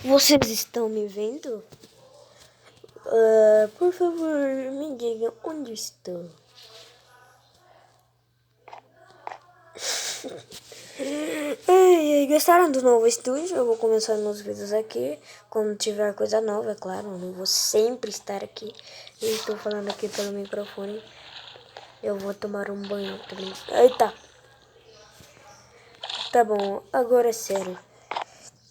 Vocês estão me vendo? Por favor, me digam onde estou. Gostaram do novo estúdio? Eu vou começar meus vídeos aqui. Quando tiver coisa nova, é claro. Eu não vou sempre estar aqui. Eu estou falando aqui pelo microfone. Eu vou tomar um banho também. Eita! Tá bom, agora é sério.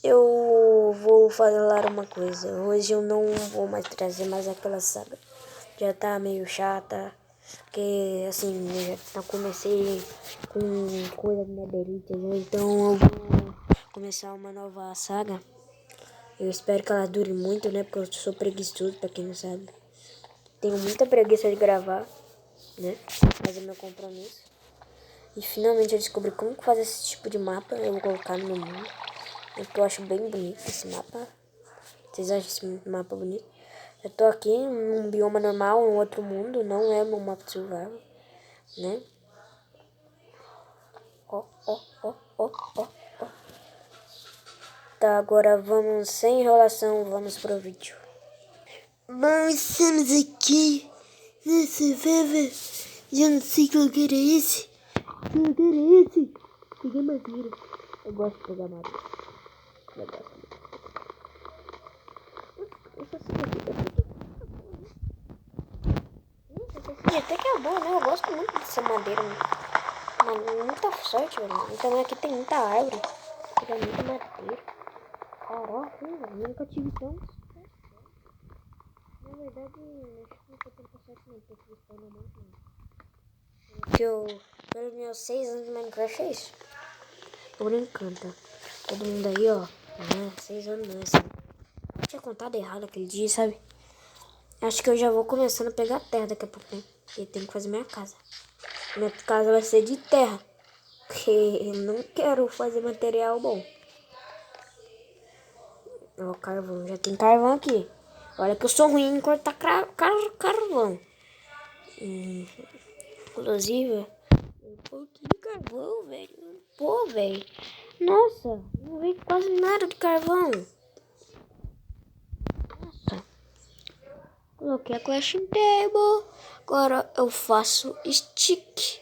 Eu vou falar uma coisa. Hoje eu não vou mais trazer mais aquela saga. Já tá meio chata. Porque assim, eu já comecei com coisa da minha delícia, né? Então eu vou começar uma nova saga. Eu espero que ela dure muito, né? Porque eu sou preguiçoso, pra quem não sabe. Tenho muita preguiça de gravar, né? Fazer meu compromisso. E finalmente eu descobri como fazer esse tipo de mapa. Eu vou colocar no meu mundo. Eu acho bem bonito esse mapa. Vocês acham esse mapa bonito? Eu tô aqui em um bioma normal, em outro mundo. Não é meu mapa de survival, né? Ó. Tá, agora vamos, sem enrolação, vamos pro vídeo. Bom, estamos aqui nesse server. Eu não sei que lugar é esse. Que lugar é esse? Peguei madeira. Eu gosto de pegar madeira. Eu gosto. Essa aqui até que é boa, né? Eu gosto muito dessa madeira, né? Mas muita sorte, velho. Então aqui tem muita árvore. Pega muita madeira. Caraca, eu nunca tive tão. Na verdade, acho que não foi tanta sorte não, porque eu tive spawner muito não. Porque eu, pelos meus 6 anos de Minecraft, é isso. Tô brincando, tá? Todo mundo aí, ó. 6 anos não, assim. Eu tinha contado errado aquele dia, sabe? Acho que eu já vou começando a pegar terra daqui a pouco, né? Porque tem que fazer minha casa. Minha casa vai ser de terra. Porque eu não quero fazer material bom. Ó, carvão. Já tem carvão aqui. Olha que eu sou ruim em cortar carvão. Inclusive, um pouquinho de carvão, velho. Pô, velho. Nossa, não veio quase nada de carvão. Nossa. Coloquei a crafting table. Agora eu faço stick.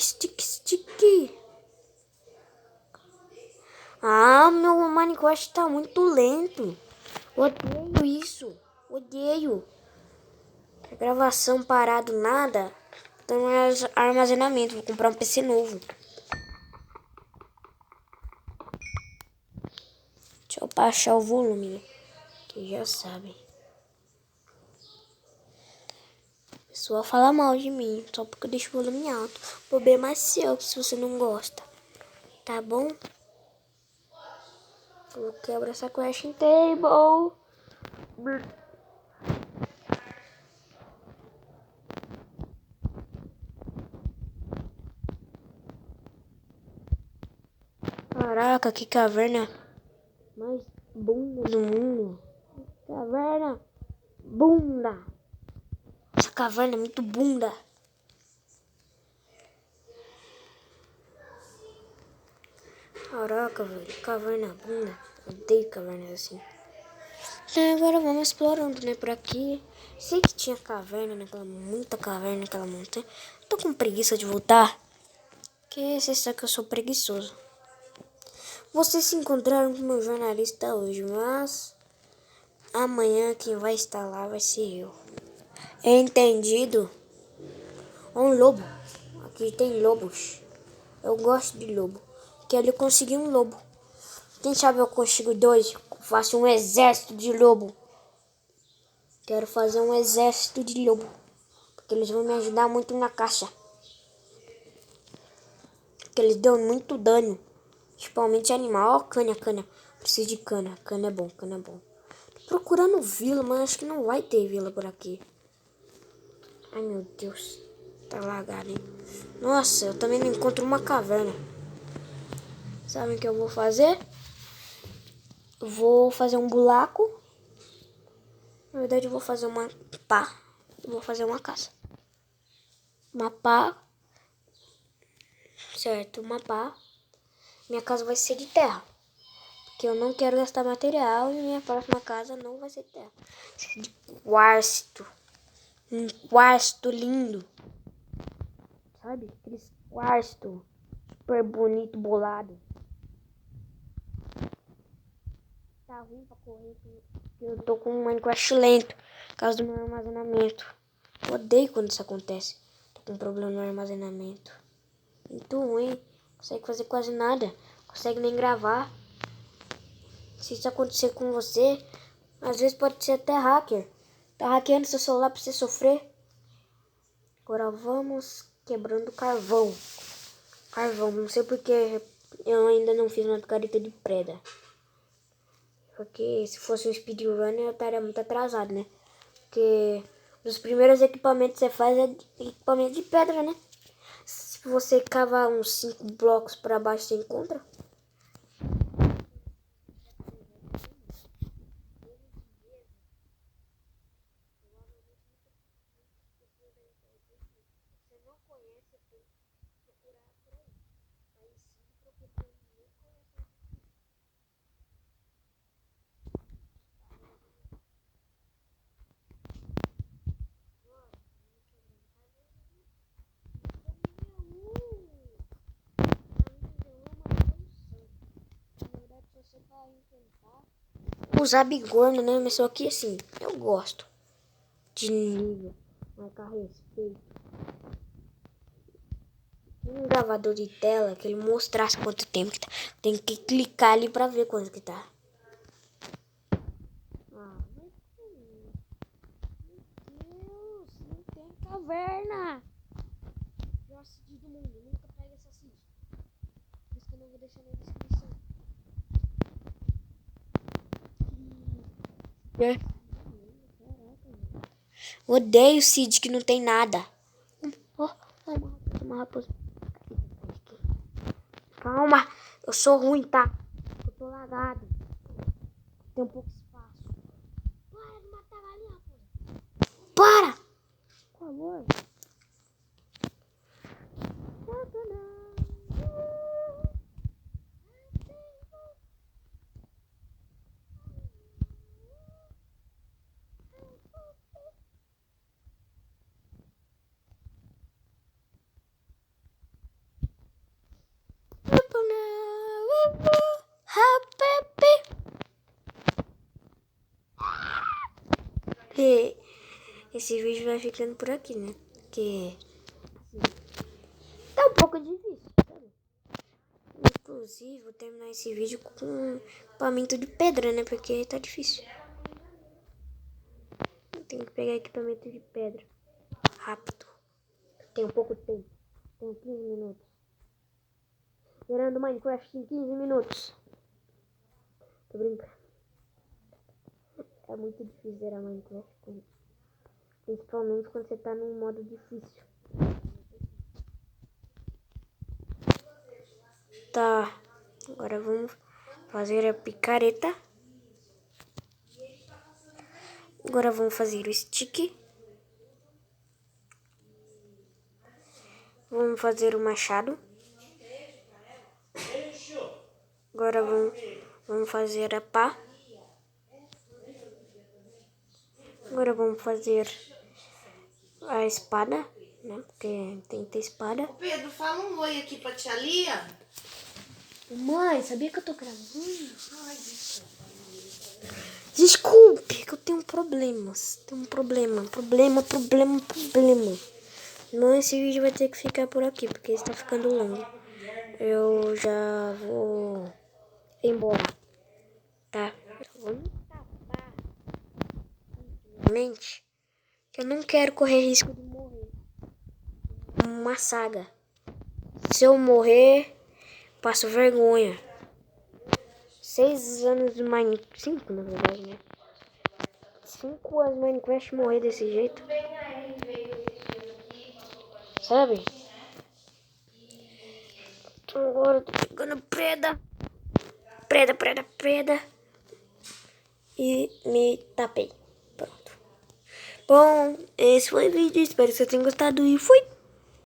Stick. Ah, meu Minecraft tá muito lento. Odeio isso. Odeio. Gravação parado, nada. Tô no armazenamento. Vou comprar um PC novo. Deixa eu baixar o volume, né? Que já sabem. O pessoal fala mal de mim. Só porque eu deixo o volume alto. O problema é seu, se você não gosta. Tá bom? Eu quebro essa crafting table. Caraca, que caverna mais bunda do mundo. Caverna bunda. Essa caverna é muito bunda. Caraca, velho. Caverna bunda. Odeio cavernas assim. Então agora vamos explorando, né? Por aqui. Sei que tinha caverna naquela. Muita caverna naquela montanha. Tô com preguiça de voltar. Porque você sabe que eu sou preguiçoso. Vocês se encontraram com o meu jornalista hoje, mas amanhã quem vai estar lá vai ser eu. Entendido? Um lobo. Aqui tem lobos. Eu gosto de lobo. Quero eu conseguir um lobo. Quem sabe eu consigo 2. Faço um exército de lobo. Quero fazer um exército de lobo. Porque eles vão me ajudar muito na caça. Porque eles dão muito dano. Principalmente animal. Ó, cana. Preciso de cana. Cana é bom. Tô procurando vila, mas acho que não vai ter vila por aqui. Ai, meu Deus. Tá lagado, hein? Nossa, eu também não encontro uma caverna. Sabe o que eu vou fazer? Eu vou fazer um buraco. Na verdade, eu vou fazer uma pá. Eu vou fazer uma casa. Uma pá. Certo, uma pá. minha casa vai ser de terra. Porque eu não quero gastar material e minha próxima casa não vai ser de terra. Vai ser de quartzo. Um quartzo lindo. Sabe? Aqueles quartzo super bonito, bolado. Tá ruim pra correr porque eu tô com um Minecraft lento por causa do meu armazenamento. Eu odeio quando isso acontece. Tô com um problema no armazenamento. Muito ruim. Não consegue fazer quase nada. Não consegue nem gravar. Se isso acontecer com você, às vezes pode ser até hacker. Tá hackeando seu celular pra você sofrer. Agora vamos quebrando carvão. Carvão, não sei porque eu ainda não fiz uma picareta de preda. Porque se fosse um speedrunner eu estaria muito atrasado, né? Porque os primeiros equipamentos que você faz é equipamento de pedra, né? Se você cavar uns 5 blocos pra baixo, você encontra. Usar bigorna, né? Mas só que assim, eu gosto de nível, marcar respeito. Um gravador de tela que ele mostrasse quanto tempo que tá. Tem que clicar ali pra ver quanto que tá. Ah, meu Deus, não tem caverna. Pior seed do mundo, nunca pega essa seed. Por isso que eu não vou deixar na descrição. É. Odeio seed que não tem nada. Oh, uma raposa. Calma, eu sou ruim, tá? Eu tô lagado. Tem um pouco de espaço. Para de matar a galinha, raposa. Para! Por favor. E esse vídeo vai ficando por aqui, né? Porque tá um pouco difícil, sabe? Inclusive, vou terminar esse vídeo com equipamento de pedra, né? Porque tá difícil. Eu tenho que pegar equipamento de pedra. Rápido. Tenho pouco tempo. Tenho 15 minutos. Zerando Minecraft em 15 minutos. Tô brincando. É muito difícil zerar Minecraft. Principalmente quando você tá num modo difícil. Tá. Agora vamos fazer a picareta. Agora vamos fazer o stick. Vamos fazer o machado. Agora vamos fazer a pá. Agora vamos fazer a espada, né? Porque tem que ter espada. Ô Pedro, fala um oi aqui pra tia Lia. Mãe, sabia que eu tô gravando? Ai, desculpe, que eu tenho problemas. Tenho um problema. Não, esse vídeo vai ter que ficar por aqui, porque está ficando longo. Eu já vou embora, tá? Vou me tapar. Mente, que eu não quero correr risco de morrer. Uma saga. Se eu morrer, passo vergonha. 6 anos de Minecraft. 5 na verdade, né? 5 anos de Minecraft morrer desse jeito. Sabe? Então agora eu tô pegando preda. Preda. E me tapei. Pronto. Bom, esse foi o vídeo. Espero que você tenha gostado e fui!